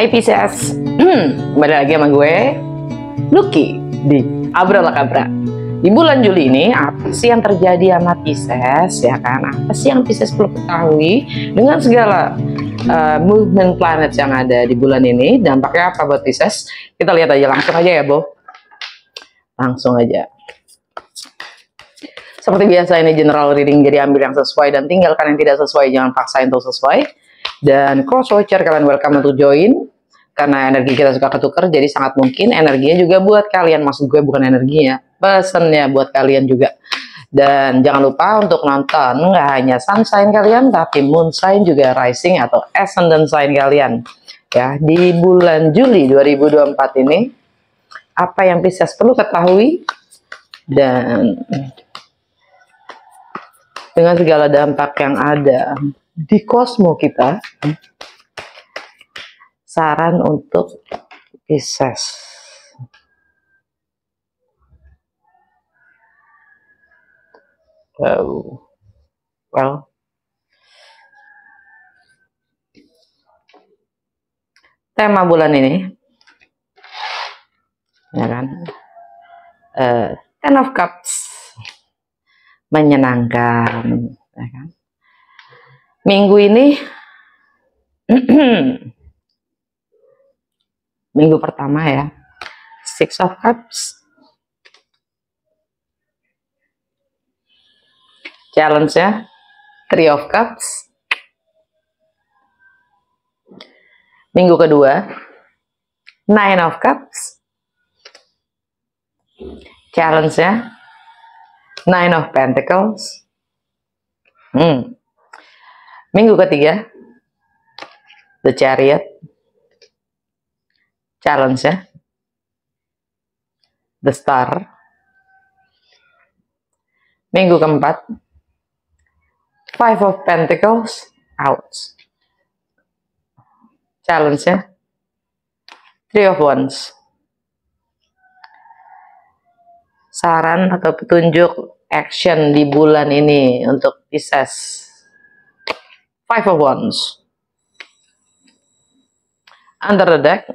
Hai Pisces, kembali lagi sama gue, Lucky, di Abracadabra. Di bulan Juli ini, apa sih yang terjadi sama Pisces, ya kan? Apa sih yang Pisces perlu ketahui dengan segala movement planet yang ada di bulan ini? Dampaknya apa buat Pisces? Kita lihat aja, langsung aja ya, Bo. Langsung aja. Seperti biasa, ini general reading, jadi ambil yang sesuai dan tinggalkan yang tidak sesuai, jangan paksain untuk sesuai. Dan cross watcher, kalian welcome untuk join. Karena energi kita suka ketuker, jadi sangat mungkin energinya juga buat kalian. Maksud gue bukan energinya, pesennya buat kalian juga. Dan jangan lupa untuk nonton nggak hanya sun sign kalian, tapi moon sign juga, rising atau ascendant sign kalian. Ya, di bulan Juli 2024 ini, apa yang Pisces perlu ketahui dan dengan segala dampak yang ada di kosmo kita, saran untuk Pisces. Well, tema bulan ini, ya kan, Ten of Cups, menyenangkan, ya kan. Minggu ini, minggu pertama ya, Six of Cups, challenge-nya Three of Cups. Minggu kedua, Nine of Cups, challenge-nya Nine of Pentacles. Minggu ketiga, The Chariot, challenge-nya The Star. Minggu keempat, Five of Pentacles, ouch, challenge-nya Three of Wands. Saran atau petunjuk action di bulan ini untuk Pisces. Five of Wands. Under the deck,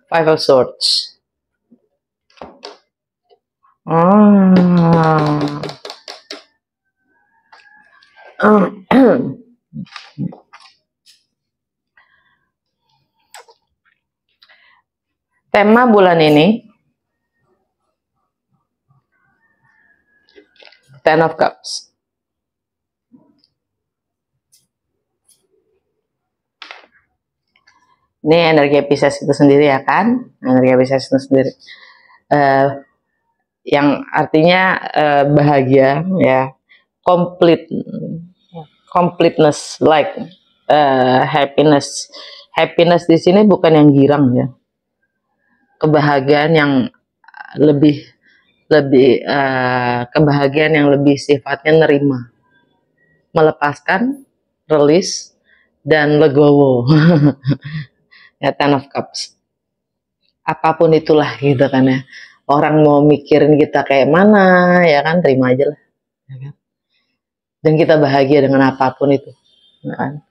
Five of Swords. Tema bulan ini Ten of Cups. Ini energi Pisces itu sendiri, ya kan? Energi Pisces itu sendiri. Yang artinya bahagia, ya, completeness, like happiness. Happiness di sini bukan yang girang, ya. Kebahagiaan yang lebih kebahagiaan yang lebih sifatnya nerima, melepaskan, release, dan legowo. Ya, Ten of Cups. Apapun itulah gitu kan ya. Orang mau mikirin kita kayak mana, ya kan, terima aja lah. Ya kan? Dan kita bahagia dengan apapun itu. Ya kan?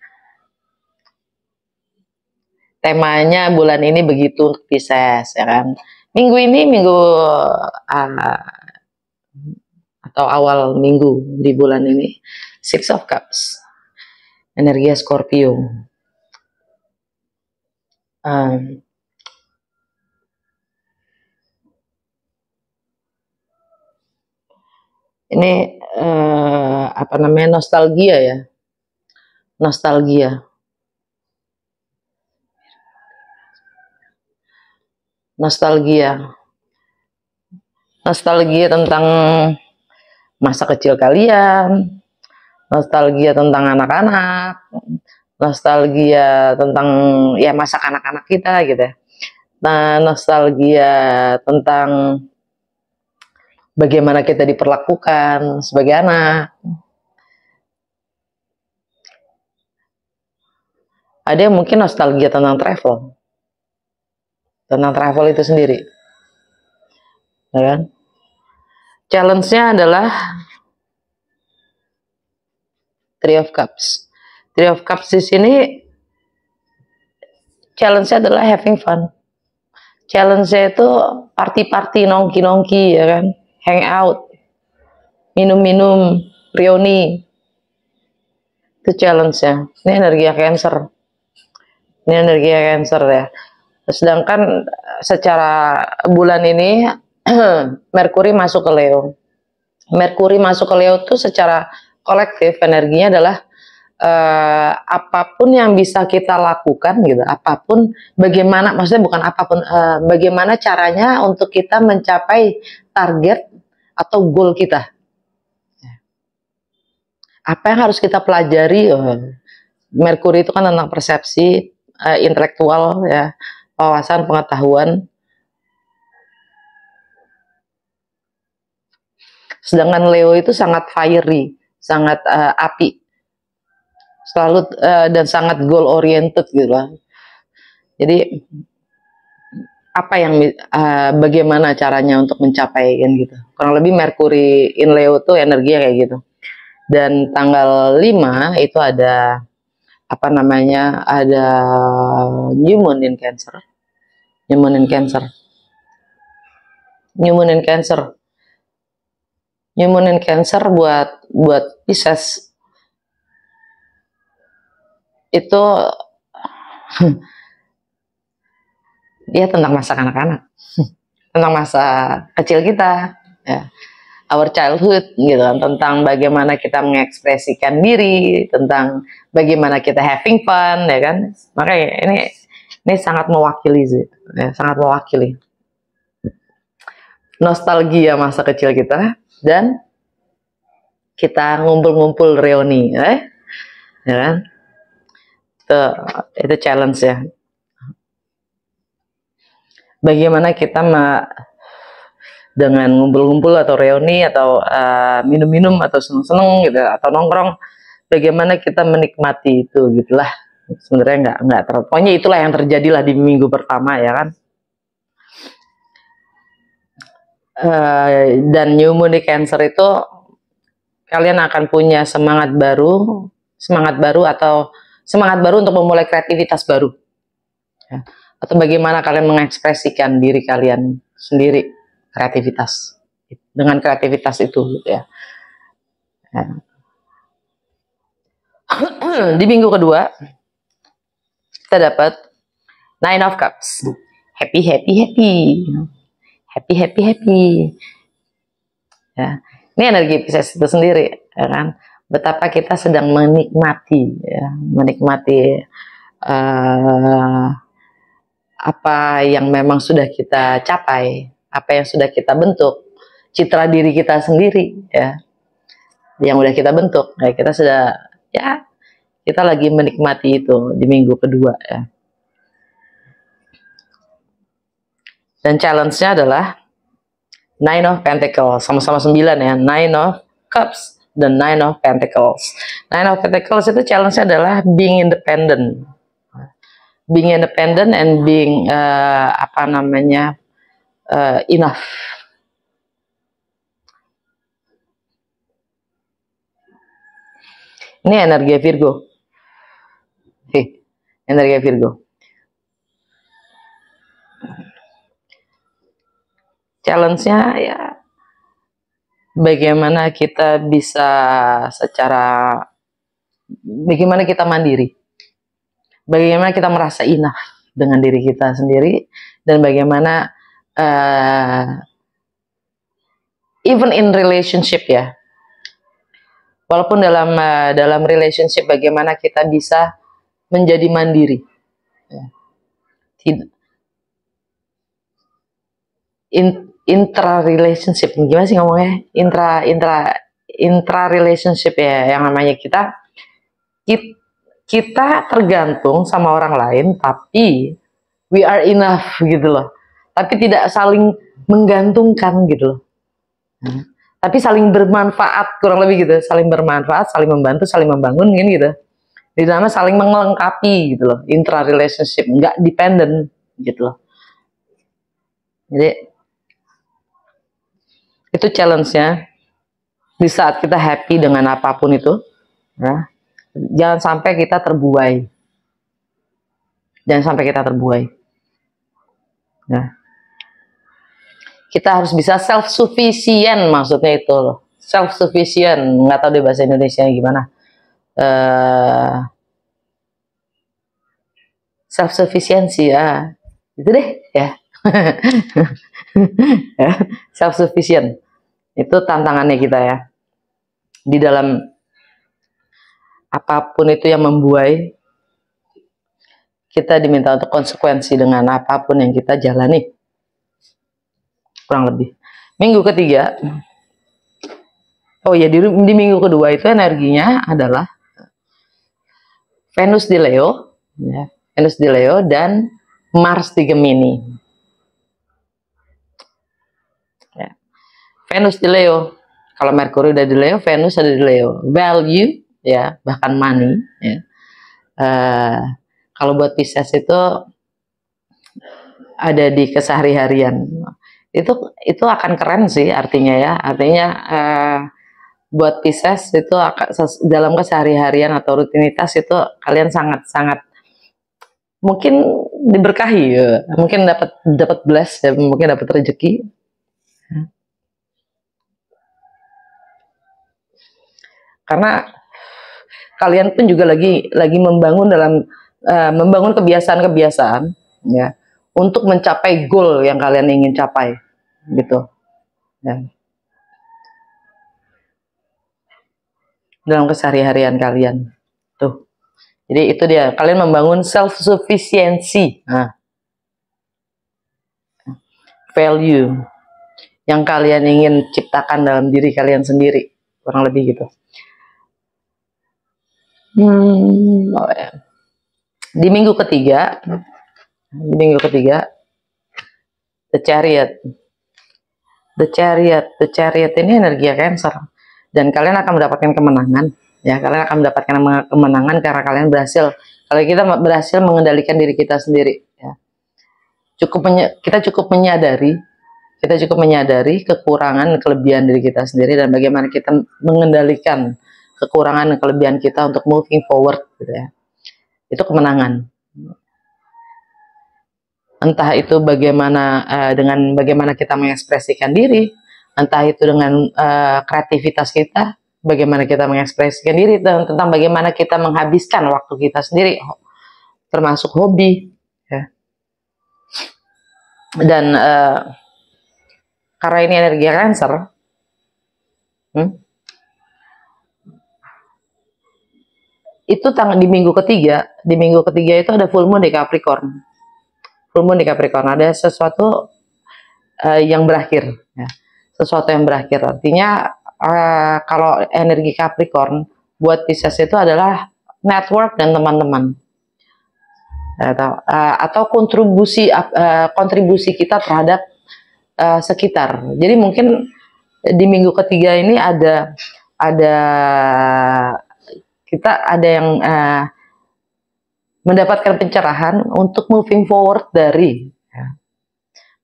Temanya bulan ini begitu untuk Pisces, ya kan. Minggu ini, atau awal minggu di bulan ini, Six of Cups, energi Scorpio. Ini apa namanya, nostalgia, ya, nostalgia tentang masa kecil kalian, nostalgia tentang anak-anak, nostalgia tentang, ya, masa anak-anak kita gitu ya. Nah, nostalgia tentang bagaimana kita diperlakukan sebagai anak. Ada yang mungkin nostalgia tentang travel itu sendiri, ya kan? Challenge-nya adalah Three of Cups. Three of Cups di sini challenge-nya adalah having fun. Challenge-nya itu party-party, nongki-nongki, ya kan, hang out, minum-minum, reuni. Itu challenge-nya. Ini energi Cancer. Ini energi Cancer ya. Sedangkan secara bulan ini Merkuri masuk ke Leo. Merkuri masuk ke Leo itu secara kolektif energinya adalah apapun yang bisa kita lakukan gitu, apapun, bagaimana, maksudnya bukan apapun, bagaimana caranya untuk kita mencapai target atau goal kita. Apa yang harus kita pelajari? Merkuri itu kan tentang persepsi, intelektual ya, wawasan, pengetahuan. Sedangkan Leo itu sangat fiery, sangat api, selalu dan sangat goal oriented gitu lah. Jadi apa yang bagaimana caranya untuk mencapai kan gitu. Kurang lebih Merkuri in Leo tuh energinya kayak gitu. Dan tanggal 5 itu ada apa namanya, ada New Moon in Cancer. New Moon in Cancer. New Moon in Cancer. New Moon in Cancer buat Pisces itu dia tentang masa kanak-kanak, tentang masa kecil kita ya, our childhood gitu kan, tentang bagaimana kita mengekspresikan diri, tentang bagaimana kita having fun ya kan. Makanya ini sangat mewakili sih ya, sangat mewakili nostalgia masa kecil kita, dan kita ngumpul-ngumpul reuni ya kan. Itu challenge ya, bagaimana kita dengan ngumpul-ngumpul atau reuni atau minum-minum atau seneng-seneng gitu atau nongkrong, bagaimana kita menikmati itu gitulah. Sebenarnya nggak terlalu, pokoknya itulah yang terjadilah di minggu pertama ya kan. Dan New Moon di Cancer itu kalian akan punya semangat baru atau semangat baru untuk memulai kreativitas baru ya. Atau bagaimana kalian mengekspresikan diri kalian sendiri, kreativitas, dengan kreativitas itu gitu ya. Di minggu kedua kita dapat Nine of Cups, happy ya. Ini energi Pisces itu sendiri ya kan, betapa kita sedang menikmati ya, menikmati apa yang memang sudah kita capai, apa yang sudah kita bentuk, citra diri kita sendiri ya, yang udah kita bentuk ya, kita sudah ya, kita lagi menikmati itu di minggu kedua ya. Dan challenge-nya adalah Nine of Pentacles, sama-sama 9 ya, Nine of Cups dan Nine of Pentacles. Nine of Pentacles itu challenge-nya adalah being independent. Being independent and being apa namanya, enough. Ini energi Virgo. Energi Virgo. Challenge-nya ya, bagaimana kita bisa bagaimana kita mandiri, bagaimana kita merasa enough dengan diri kita sendiri, dan bagaimana even in relationship ya, walaupun dalam relationship bagaimana kita bisa menjadi mandiri ya. Intra relationship, gimana sih ngomongnya, intra relationship ya, yang namanya kita tergantung sama orang lain, tapi we are enough gitu loh, tapi tidak saling menggantungkan gitu loh. Tapi saling bermanfaat, kurang lebih gitu, saling bermanfaat, saling membantu, saling membangun gitu, di dalamnya saling melengkapi gitu loh, intra relationship, nggak dependent gitu loh. Jadi itu challenge-nya di saat kita happy dengan apapun itu ya. Jangan sampai kita terbuai Jangan sampai kita terbuai. Nah, kita harus bisa self-sufficient, maksudnya itu loh. Self-sufficient, nggak tahu deh bahasa Indonesia gimana. Self-sufficiency, ya. Itu deh, ya. Self-sufficient. Itu tantangannya kita ya. Di dalam apapun itu yang membuai, kita diminta untuk konsekuensi dengan apapun yang kita jalani. Kurang lebih. Minggu ketiga, oh ya, di minggu kedua itu energinya adalah Venus di Leo, ya, Venus di Leo dan Mars di Gemini. Ya. Venus di Leo, kalau Merkuri udah di Leo, Venus ada di Leo. Value, ya, bahkan money, ya. Kalau buat Pisces itu ada di kesehari-harian. Itu akan keren sih artinya ya. Artinya buat Pisces itu dalam kesehari-harian atau rutinitas itu kalian sangat-sangat mungkin diberkahi ya. Mungkin dapat bless ya, mungkin dapat rezeki. Karena kalian pun juga lagi membangun kebiasaan-kebiasaan ya untuk mencapai goal yang kalian ingin capai gitu ya. Dalam kesehari-harian kalian tuh. Jadi itu dia, kalian membangun self sufficiency, value yang kalian ingin ciptakan dalam diri kalian sendiri, kurang lebih gitu. Oh ya. Di minggu ketiga, The Chariot ini energi Cancer, dan kalian akan mendapatkan kemenangan. Ya, kalian akan mendapatkan kemenangan karena kalian kalau kita berhasil mengendalikan diri kita sendiri. Ya. Kita cukup menyadari kekurangan dan kelebihan diri kita sendiri dan bagaimana kita mengendalikan kekurangan dan kelebihan kita untuk moving forward, gitu ya. Itu kemenangan. Entah itu dengan bagaimana kita mengekspresikan diri, entah itu dengan kreativitas kita, bagaimana kita mengekspresikan diri, tentang bagaimana kita menghabiskan waktu kita sendiri, termasuk hobi. Ya. Dan karena ini energi Cancer, itu di minggu ketiga itu ada full moon di Capricorn. Full moon di Capricorn, ada sesuatu yang berakhir, ya. Sesuatu yang berakhir artinya kalau energi Capricorn buat Pisces itu adalah network dan teman-teman, atau kontribusi kita terhadap sekitar. Jadi mungkin di minggu ketiga ini kita ada yang mendapatkan pencerahan untuk moving forward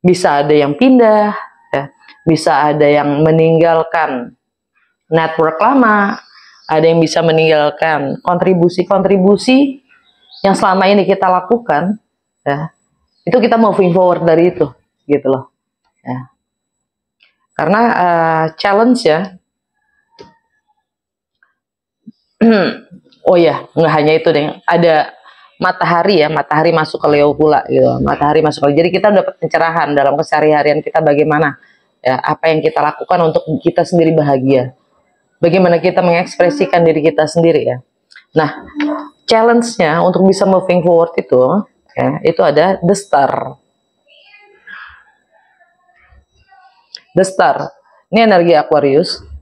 bisa ada yang pindah, ya. Bisa ada yang meninggalkan network lama, ada yang bisa meninggalkan kontribusi yang selama ini kita lakukan, ya. Itu kita moving forward dari itu, gitu loh, ya. Karena challenge ya. Oh ya, nggak hanya itu deh, ada matahari ya, matahari masuk ke Leo pula gitu. Matahari masuk ke Leo. Jadi kita dapat pencerahan dalam keseharian kita bagaimana ya, apa yang kita lakukan untuk kita sendiri bahagia. Bagaimana kita mengekspresikan diri kita sendiri ya. Nah, challenge-nya untuk bisa moving forward itu ya, itu ada The Star. The Star. Ini energi Aquarius.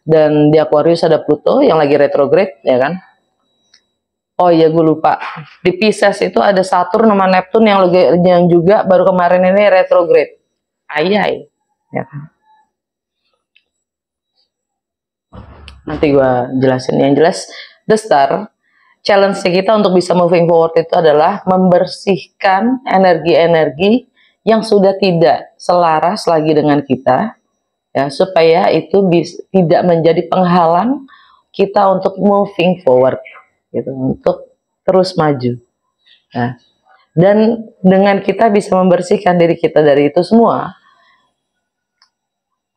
Dan di Aquarius ada Pluto yang lagi retrograde, ya kan? Oh iya, gue lupa. Di Pisces itu ada Saturn sama Neptune yang juga baru kemarin ini retrograde. Ayai, ya kan? Nanti gue jelasin. Yang jelas, The Star, challenge kita untuk bisa moving forward itu adalah membersihkan energi-energi yang sudah tidak selaras lagi dengan kita, ya, supaya itu tidak menjadi penghalang kita untuk moving forward, gitu, untuk terus maju, Nah, dan dengan kita bisa membersihkan diri kita dari itu semua,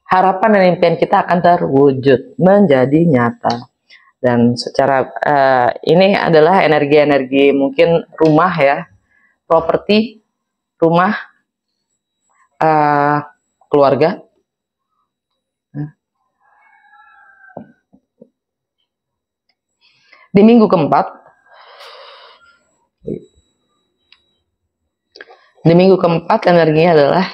harapan dan impian kita akan terwujud menjadi nyata. Dan secara ini adalah energi-energi mungkin rumah ya, properti, rumah, keluarga. Di minggu keempat energinya adalah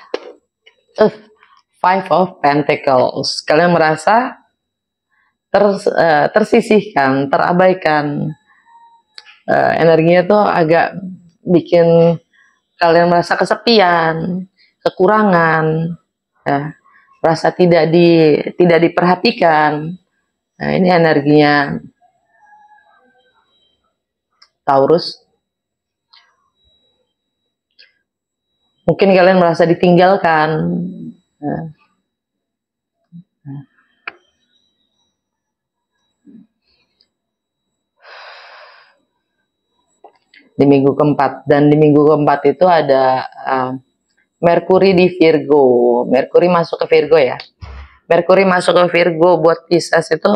Five of Pentacles. Kalian merasa tersisihkan, terabaikan. Energinya tuh agak bikin kalian merasa kesepian, kekurangan, ya, merasa tidak diperhatikan. Nah, ini energinya Taurus. Mungkin kalian merasa ditinggalkan. Di minggu keempat, dan di minggu keempat itu ada Merkuri di Virgo. Merkuri masuk ke Virgo ya. Merkuri masuk ke Virgo buat Pisces itu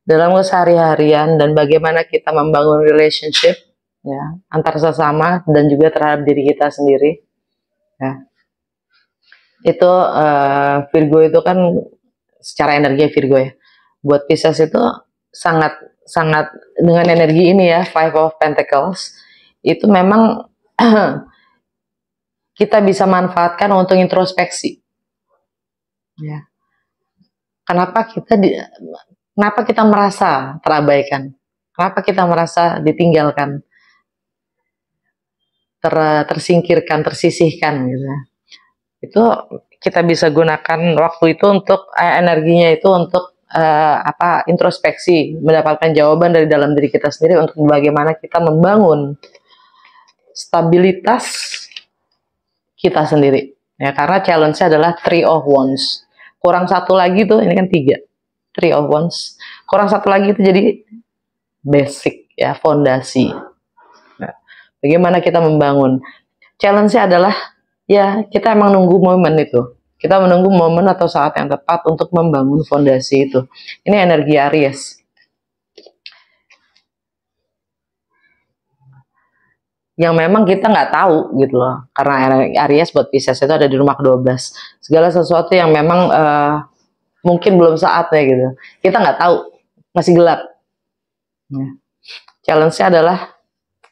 dalam keseharian dan bagaimana kita membangun relationship ya antar sesama dan juga terhadap diri kita sendiri. Ya. Itu Virgo itu kan secara energi Virgo ya. Buat Pisces itu sangat dengan energi ini ya, Five of Pentacles, itu memang kita bisa manfaatkan untuk introspeksi. Ya. Kenapa kita merasa terabaikan? Kenapa kita merasa ditinggalkan? Tersingkirkan, tersisihkan gitu. Itu kita bisa gunakan waktu itu untuk energinya itu untuk introspeksi, mendapatkan jawaban dari dalam diri kita sendiri untuk bagaimana kita membangun stabilitas kita sendiri ya, karena challenge-nya adalah Three of Wands, kurang satu lagi tuh, ini kan 3, Three of Wands, kurang satu lagi itu jadi basic ya, fondasi. Nah, bagaimana kita membangun, challenge-nya adalah ya kita emang nunggu momen itu. Kita menunggu momen atau saat yang tepat untuk membangun fondasi itu. Ini energi Aries. Yang memang kita nggak tahu gitu loh. Karena energi Aries buat Pisces itu ada di rumah ke-12. Segala sesuatu yang memang mungkin belum saatnya gitu. Kita nggak tahu. Masih gelap. Challenge-nya adalah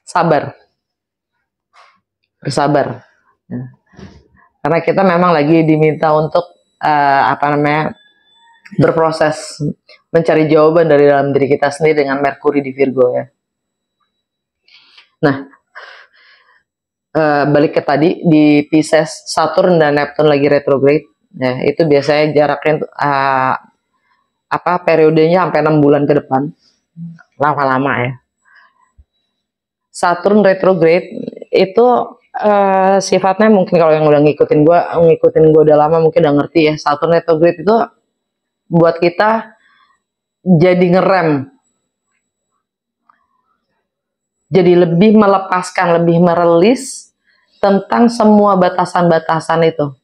sabar. Bersabar. Ya. Karena kita memang lagi diminta untuk berproses mencari jawaban dari dalam diri kita sendiri dengan Merkuri di Virgo ya. Nah, balik ke tadi di Pisces, Saturn dan Neptune lagi retrograde ya, itu biasanya jaraknya periodenya sampai 6 bulan ke depan, lama-lama ya. Saturn retrograde itu sifatnya mungkin kalau yang udah ngikutin gue udah lama mungkin udah ngerti ya. Saturn retrograde itu buat kita jadi ngerem, jadi lebih melepaskan, lebih merilis tentang semua batasan-batasan itu,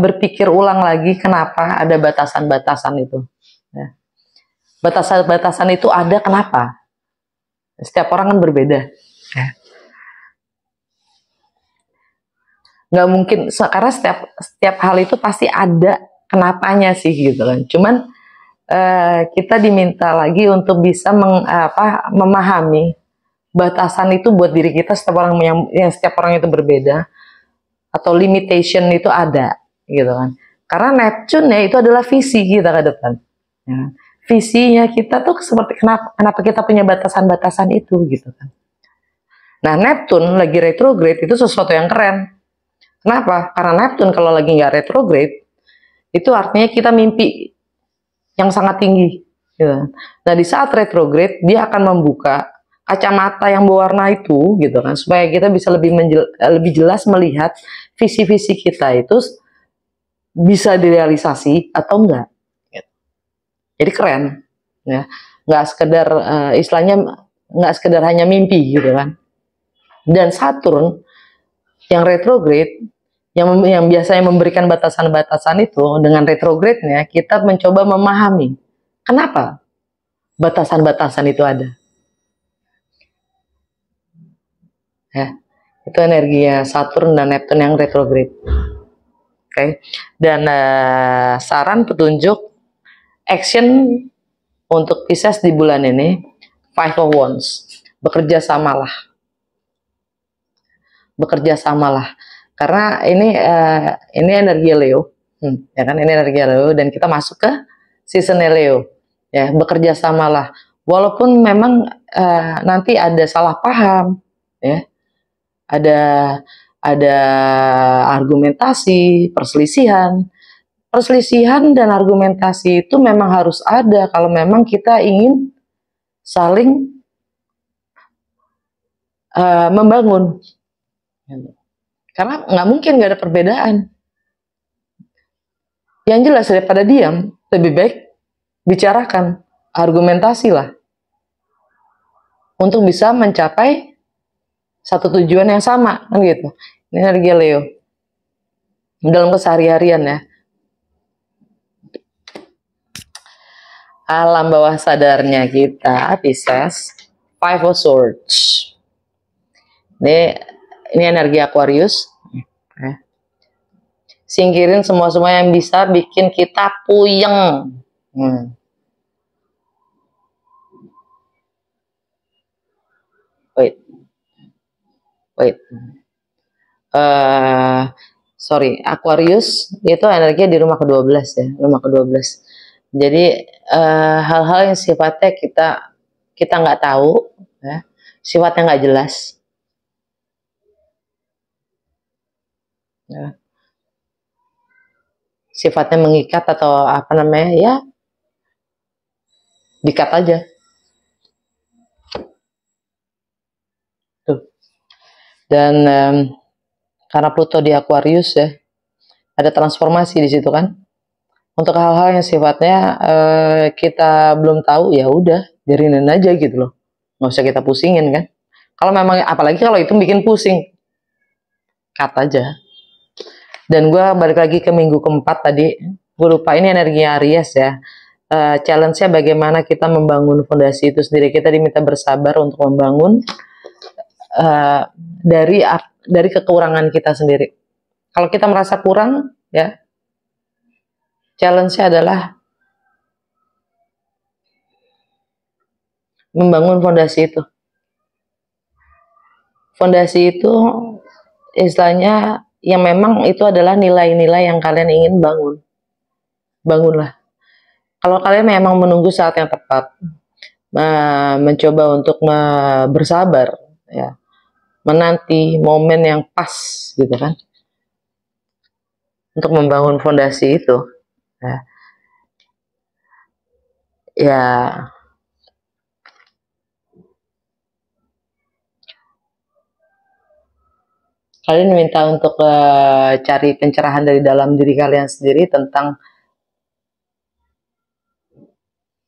berpikir ulang lagi kenapa ada batasan-batasan itu ya. Batasan-batasan itu ada kenapa? Setiap orang kan berbeda ya. Nggak mungkin, karena setiap hal itu pasti ada kenapanya sih gitu kan. Cuman kita diminta lagi untuk bisa memahami batasan itu buat diri kita. Setiap orang setiap orang itu berbeda, atau limitation itu ada gitu kan. Karena Neptune ya itu adalah visi kita ke depan ya. Visinya kita tuh seperti kenapa kita punya batasan-batasan itu gitu kan. Nah, Neptune lagi retrograde itu sesuatu yang keren. Kenapa? Karena Neptune kalau lagi nggak retrograde itu artinya kita mimpi yang sangat tinggi gitu. Nah, di saat retrograde dia akan membuka kacamata yang berwarna itu gitu kan, supaya kita bisa lebih jelas melihat visi-visi kita itu bisa direalisasi atau enggak. Jadi keren, ya. Nggak sekedar istilahnya nggak sekedar hanya mimpi gitu kan. Dan Saturn yang retrograde, yang biasanya memberikan batasan-batasan itu, dengan retrograde-nya kita mencoba memahami kenapa batasan-batasan itu ada. Ya, itu energi Saturn dan Neptune yang retrograde. Oke. Dan saran petunjuk action untuk Pisces di bulan ini, Five of Wands. Bekerja samalah. Bekerja samalah. Karena ini energi Leo. Ya kan, ini energi Leo dan kita masuk ke season Leo. Ya, bekerja samalah. Walaupun memang nanti ada salah paham, ya. Ada argumentasi, perselisihan dan argumentasi itu memang harus ada kalau memang kita ingin saling membangun, karena nggak mungkin nggak ada perbedaan. Yang jelas daripada diam, lebih baik bicarakan, argumentasi lah untuk bisa mencapai satu tujuan yang sama, kan gitu. Ini energi Leo dalam keseharian ya. Alam bawah sadarnya kita, Pisces, Five of Swords. Ini energi Aquarius. Singkirin semua yang bisa bikin kita puyeng. Wait. Sorry, Aquarius itu energinya di rumah ke-12 ya, rumah ke-12. Jadi hal-hal yang sifatnya kita nggak tahu, ya, sifatnya nggak jelas, ya, sifatnya mengikat atau apa namanya ya, dikat aja. Tuh. Dan karena Pluto di Aquarius ya, ada transformasi di situ kan. Untuk hal-hal yang sifatnya kita belum tahu, ya udah biarin aja gitu loh, nggak usah kita pusingin kan. Kalau memang, apalagi kalau itu bikin pusing, cut aja. Dan gue balik lagi ke minggu keempat tadi, gue lupa ini energi Aries ya. Challenge-nya bagaimana kita membangun fondasi itu sendiri. Kita diminta bersabar untuk membangun dari kekurangan kita sendiri. Kalau kita merasa kurang, ya, challenge-nya adalah membangun fondasi itu. Fondasi itu istilahnya yang memang itu adalah nilai-nilai yang kalian ingin bangun. Bangunlah. Kalau kalian memang menunggu saat yang tepat, mencoba untuk bersabar, ya, menanti momen yang pas, gitu kan, untuk membangun fondasi itu. Ya, kalian minta untuk cari pencerahan dari dalam diri kalian sendiri tentang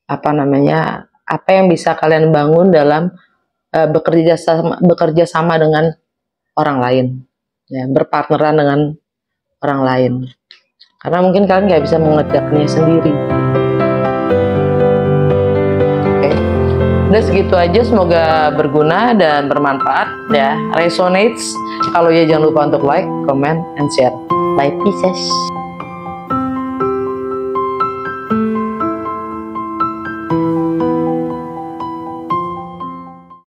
apa yang bisa kalian bangun dalam bekerja sama dengan orang lain, ya, berpartneran dengan orang lain. Karena mungkin kalian nggak bisa mengerjakannya sendiri. Oke. Udah segitu aja, semoga berguna dan bermanfaat ya, resonates. Kalau ya jangan lupa untuk like, comment, and share. Bye Pisces.